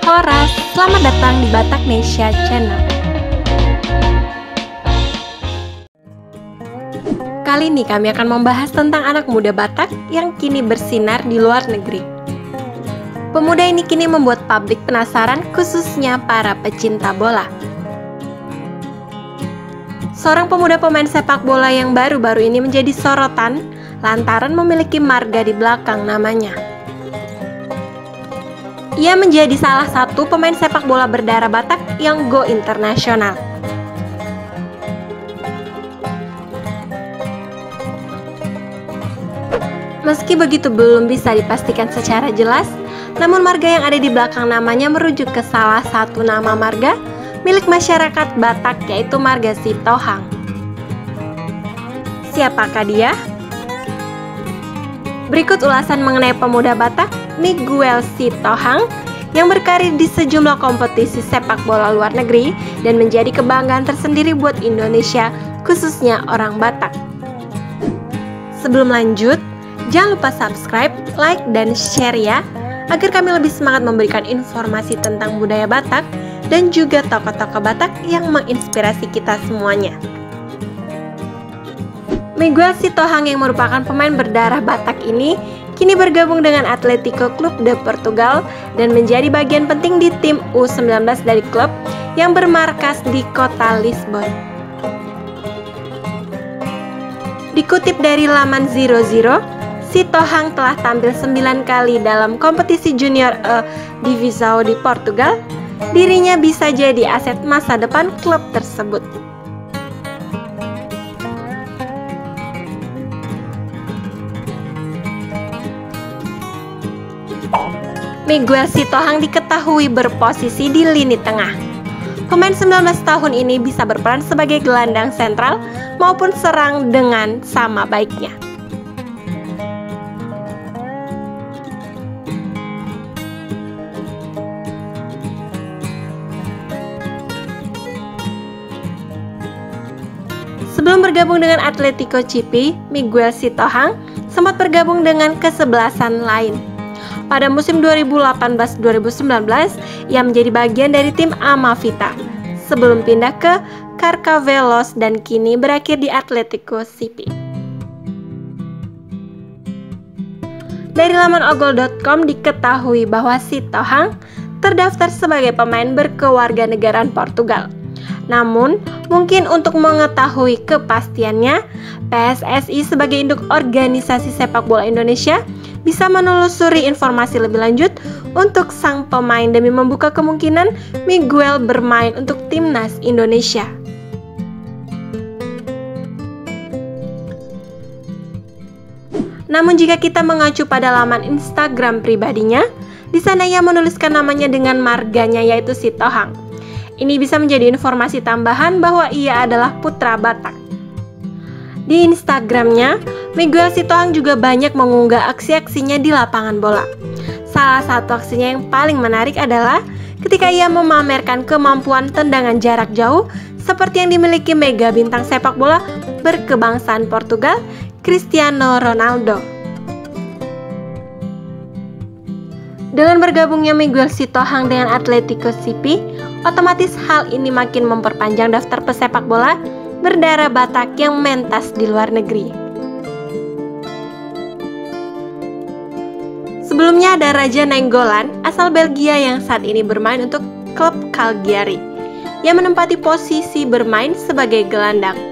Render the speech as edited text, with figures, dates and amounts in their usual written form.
Horas, selamat datang di Bataknesia Channel. Kali ini kami akan membahas tentang anak muda Batak yang kini bersinar di luar negeri. Pemuda ini kini membuat publik penasaran, khususnya para pecinta bola. Seorang pemuda pemain sepak bola yang baru-baru ini menjadi sorotan lantaran memiliki marga di belakang namanya. Ia menjadi salah satu pemain sepak bola berdarah Batak yang go internasional. Meski begitu belum bisa dipastikan secara jelas, namun marga yang ada di belakang namanya merujuk ke salah satu nama marga milik masyarakat Batak, yaitu marga Sitohang. Siapakah dia? Berikut ulasan mengenai pemuda Batak Miguel Sitohang yang berkarir di sejumlah kompetisi sepak bola luar negeri dan menjadi kebanggaan tersendiri buat Indonesia, khususnya orang Batak. Sebelum lanjut, jangan lupa subscribe, like, dan share ya, agar kami lebih semangat memberikan informasi tentang budaya Batak dan juga tokoh-tokoh Batak yang menginspirasi kita semuanya. Miguel Sitohang yang merupakan pemain berdarah Batak ini kini bergabung dengan Atletico Clube de Portugal dan menjadi bagian penting di tim U19 dari klub yang bermarkas di kota Lisbon. Dikutip dari laman 00, Sitohang telah tampil 9 kali dalam kompetisi Junior A Divisão di Portugal. Dirinya bisa jadi aset masa depan klub tersebut. Miguel Sitohang diketahui berposisi di lini tengah. Pemain 19 tahun ini bisa berperan sebagai gelandang sentral maupun serang dengan sama baiknya. Sebelum bergabung dengan Atletico Chipi, Miguel Sitohang sempat bergabung dengan kesebelasan lain. Pada musim 2018-2019, ia menjadi bagian dari tim Amavita sebelum pindah ke Carcavelos dan kini berakhir di Atletico Chipi. Dari laman ogol.com diketahui bahwa Sitohang terdaftar sebagai pemain berkewarganegaraan Portugal. Namun, mungkin untuk mengetahui kepastiannya, PSSI sebagai induk organisasi sepak bola Indonesia bisa menelusuri informasi lebih lanjut untuk sang pemain demi membuka kemungkinan Miguel bermain untuk timnas Indonesia. Namun jika kita mengacu pada laman Instagram pribadinya, di sana ia menuliskan namanya dengan marganya yaitu Sitohang. Ini bisa menjadi informasi tambahan bahwa ia adalah putra Batak. Di Instagramnya, Miguel Sitohang juga banyak mengunggah aksi-aksinya di lapangan bola. Salah satu aksinya yang paling menarik adalah ketika ia memamerkan kemampuan tendangan jarak jauh seperti yang dimiliki mega bintang sepak bola berkebangsaan Portugal, Cristiano Ronaldo. Dengan bergabungnya Miguel Sitohang dengan Atletico Chipi, otomatis hal ini makin memperpanjang daftar pesepak bola berdarah Batak yang mentas di luar negeri. Sebelumnya ada Raja Nainggolan asal Belgia yang saat ini bermain untuk klub Cagliari. Ia menempati posisi bermain sebagai gelandang.